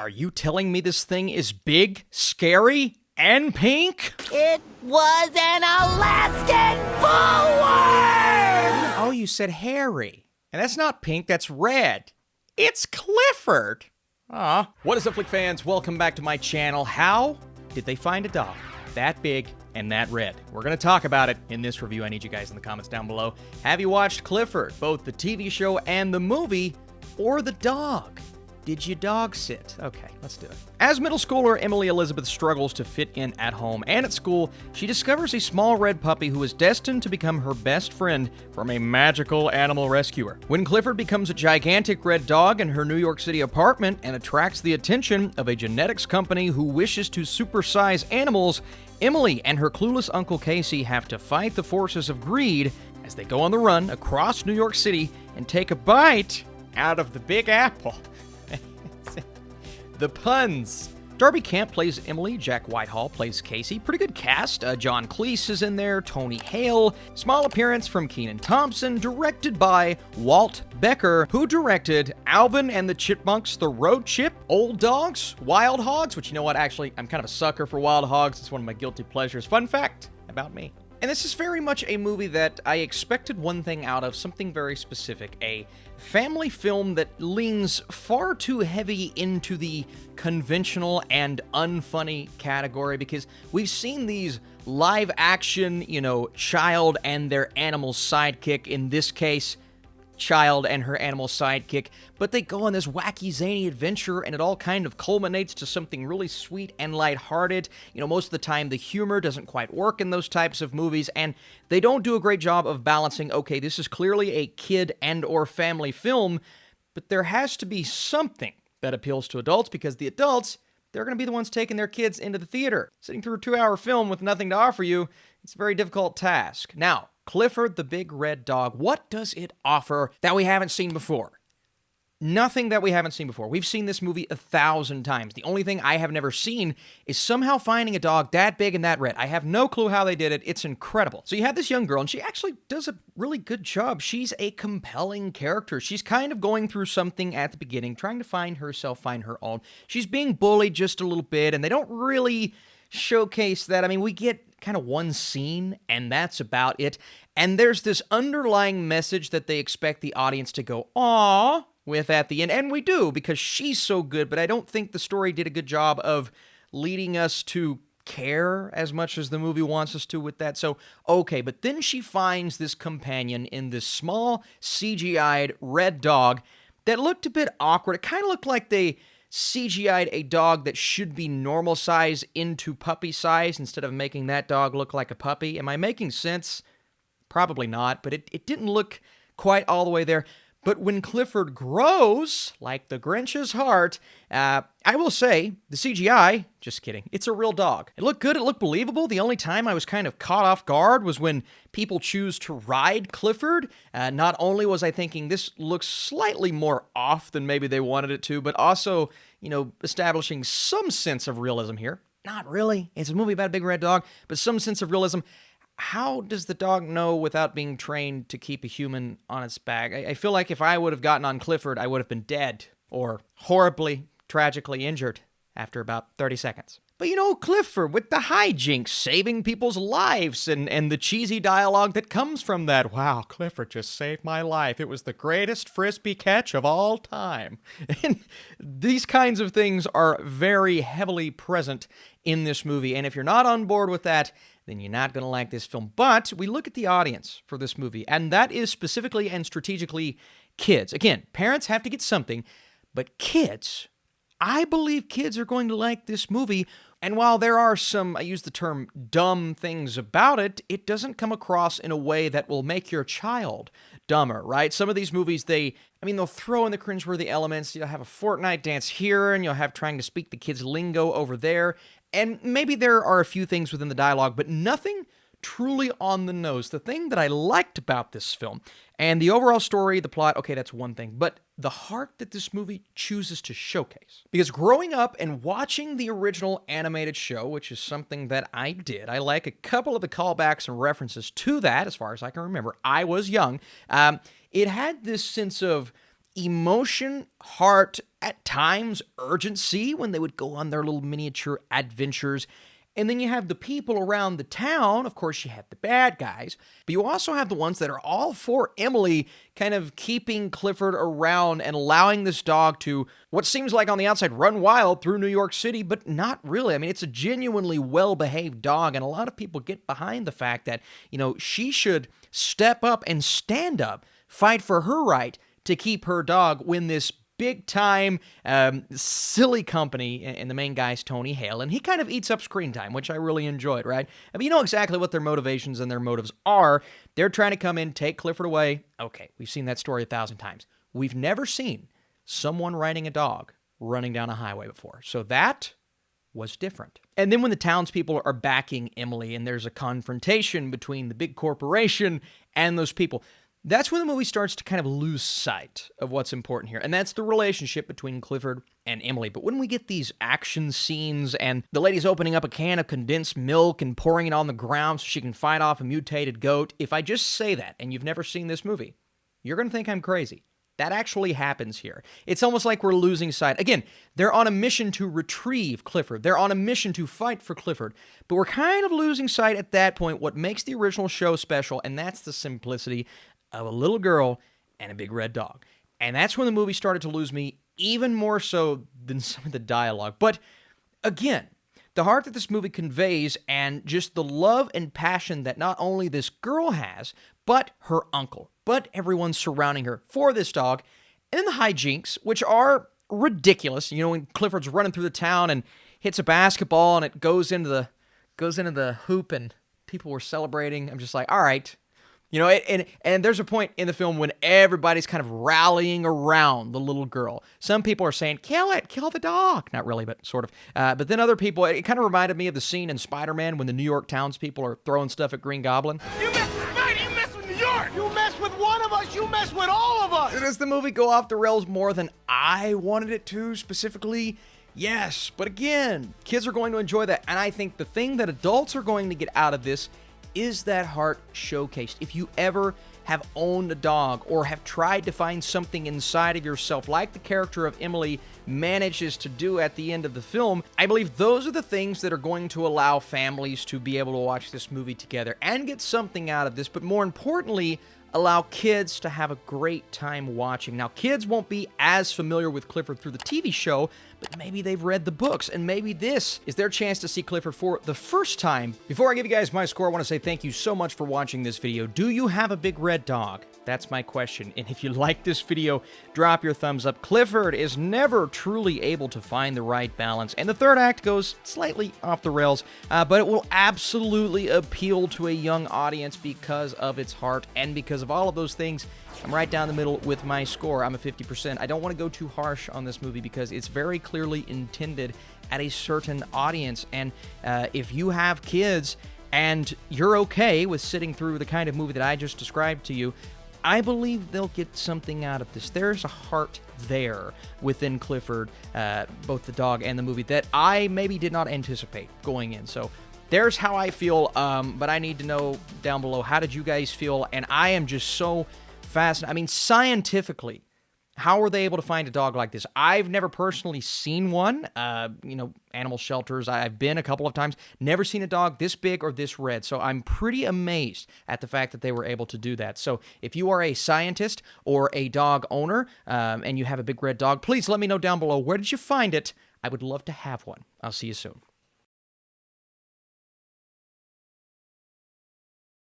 Are you telling me this thing is big, scary, and pink? It was an Alaskan bullworm! Oh, you said hairy. And that's not pink, that's red. It's Clifford. Aw. What is up, Flick fans? Welcome back to my channel. How did they find a dog that big and that red? We're going to talk about it in this review. I need you guys in the comments down below. Have you watched Clifford, both the TV show and the movie, or the dog? Did you dog sit? Okay, let's do it. As middle schooler Emily Elizabeth struggles to fit in at home and at school, she discovers a small red puppy who is destined to become her best friend from a magical animal rescuer. When Clifford becomes a gigantic red dog in her New York City apartment and attracts the attention of a genetics company who wishes to supersize animals, Emily and her clueless Uncle Casey have to fight the forces of greed as they go on the run across New York City and take a bite out of the Big Apple. The puns. Darby Camp plays Emily, Jack Whitehall plays Casey. Pretty good cast. John Cleese is in there, Tony Hale. Small appearance from Kenan Thompson, directed by Walt Becker, who directed Alvin and the Chipmunks, The Road Chip, Old Dogs, Wild Hogs, which, you know what, actually, I'm kind of a sucker for Wild Hogs. It's one of my guilty pleasures. Fun fact about me. And this is very much a movie that I expected one thing out of, something very specific, a family film that leans far too heavy into the conventional and unfunny category, because we've seen these live action, child and their animal sidekick, in this case, child and her animal sidekick, but they go on this wacky, zany adventure, and it all kind of culminates to something really sweet and lighthearted. Most of the time, the humor doesn't quite work in those types of movies, and they don't do a great job of balancing, okay, this is clearly a kid and or family film, but there has to be something that appeals to adults, because the adults, they're going to be the ones taking their kids into the theater. Sitting through a 2-hour film with nothing to offer you, it's a very difficult task. Now, Clifford the Big Red Dog, what does it offer that we haven't seen before? Nothing that we haven't seen before. We've seen this movie 1,000 times. The only thing I have never seen is somehow finding a dog that big and that red. I have no clue how they did it. It's incredible. So you have this young girl, and she actually does a really good job. She's a compelling character. She's kind of going through something at the beginning, trying to find herself, find her own. She's being bullied just a little bit, and they don't really showcase that. I mean, we get kind of one scene, and that's about it. And there's this underlying message that they expect the audience to go, "Aw," with at the end. And we do, because she's so good, but I don't think the story did a good job of leading us to care as much as the movie wants us to with that. So, okay, but then she finds this companion in this small CGI'd red dog that looked a bit awkward. It kind of looked like they CGI'd a dog that should be normal size into puppy size instead of making that dog look like a puppy. Am I making sense? Probably not, but it didn't look quite all the way there. But when Clifford grows, like the Grinch's heart, I will say, the CGI, just kidding, it's a real dog. It looked good, it looked believable. The only time I was kind of caught off guard was when people choose to ride Clifford. Not only was I thinking this looks slightly more off than maybe they wanted it to, but also, establishing some sense of realism here. Not really. It's a movie about a big red dog, but some sense of realism. How does the dog know without being trained to keep a human on its back? I feel like if I would have gotten on Clifford, I would have been dead or horribly, tragically injured after about 30 seconds. But Clifford with the hijinks, saving people's lives, and the cheesy dialogue that comes from that. Wow, Clifford just saved my life. It was the greatest frisbee catch of all time. And these kinds of things are very heavily present in this movie. And if you're not on board with that, then you're not going to like this film. But we look at the audience for this movie, and that is specifically and strategically kids. Again, parents have to get something, but kids, I believe kids are going to like this movie. And while there are some, I use the term dumb things about it, it doesn't come across in a way that will make your child dumber, right? Some of these movies, they'll throw in the cringeworthy elements. You'll have a Fortnite dance here, and you'll have trying to speak the kids' lingo over there. And maybe there are a few things within the dialogue, but nothing truly on the nose. The thing that I liked about this film, and the overall story, the plot, okay, that's one thing, but the heart that this movie chooses to showcase. Because growing up and watching the original animated show, which is something that I did, I like a couple of the callbacks and references to that, as far as I can remember. I was young. It had this sense of emotion, heart, at times urgency when they would go on their little miniature adventures. And then you have the people around the town. Of course, you have the bad guys, but you also have the ones that are all for Emily, kind of keeping Clifford around and allowing this dog to, what seems like on the outside, run wild through New York City, but not really. I mean, it's a genuinely well-behaved dog, and a lot of people get behind the fact that, she should step up and stand up, fight for her right to keep her dog when this big-time, silly company, and the main guy's Tony Hale, and he kind of eats up screen time, which I really enjoyed, right? I mean, you know exactly what their motivations and their motives are. They're trying to come in, take Clifford away. Okay, we've seen that story 1,000 times. We've never seen someone riding a dog running down a highway before, so that was different. And then when the townspeople are backing Emily, and there's a confrontation between the big corporation and those people, that's when the movie starts to kind of lose sight of what's important here, and that's the relationship between Clifford and Emily. But when we get these action scenes and the lady's opening up a can of condensed milk and pouring it on the ground so she can fight off a mutated goat, if I just say that and you've never seen this movie, you're going to think I'm crazy. That actually happens here. It's almost like we're losing sight. Again, they're on a mission to retrieve Clifford. They're on a mission to fight for Clifford. But we're kind of losing sight at that point what makes the original show special, and that's the simplicity of a little girl and a big red dog. And that's when the movie started to lose me even more so than some of the dialogue. But again, the heart that this movie conveys and just the love and passion that not only this girl has, but her uncle, but everyone surrounding her for this dog, and then the hijinks, which are ridiculous. When Clifford's running through the town and hits a basketball and it goes into the hoop and people were celebrating. I'm just like, all right. And there's a point in the film when everybody's kind of rallying around the little girl. Some people are saying, kill it, kill the dog. Not really, but sort of. But then other people, it kind of reminded me of the scene in Spider-Man when the New York townspeople are throwing stuff at Green Goblin. You mess with Spidey, you mess with New York. You mess with one of us, you mess with all of us. Does the movie go off the rails more than I wanted it to specifically? Yes, but again, kids are going to enjoy that. And I think the thing that adults are going to get out of this is that heart showcased. If you ever have owned a dog or have tried to find something inside of yourself, like the character of Emily manages to do at the end of the film, I believe those are the things that are going to allow families to be able to watch this movie together and get something out of this, but more importantly, allow kids to have a great time watching. Now, kids won't be as familiar with Clifford through the TV show, but maybe they've read the books, and maybe this is their chance to see Clifford for the first time. Before I give you guys my score, I want to say thank you so much for watching this video. Do you have a big red dog? That's my question. And if you like this video, drop your thumbs up. Clifford is never truly able to find the right balance, and the third act goes slightly off the rails, but it will absolutely appeal to a young audience because of its heart and because of all of those things. I'm right down the middle with my score. I'm a 50%. I don't want to go too harsh on this movie because it's very clearly intended at a certain audience, and if you have kids and you're okay with sitting through the kind of movie that I just described to you, I believe they'll get something out of this. There's a heart there within Clifford, both the dog and the movie, that I maybe did not anticipate going in. So there's how I feel, but I need to know down below, how did you guys feel? And I am just so fascinated. I mean, scientifically, how were they able to find a dog like this? I've never personally seen one. Animal shelters, I've been a couple of times, never seen a dog this big or this red. So I'm pretty amazed at the fact that they were able to do that. So if you are a scientist or a dog owner and you have a big red dog, please let me know down below. Where did you find it? I would love to have one. I'll see you soon.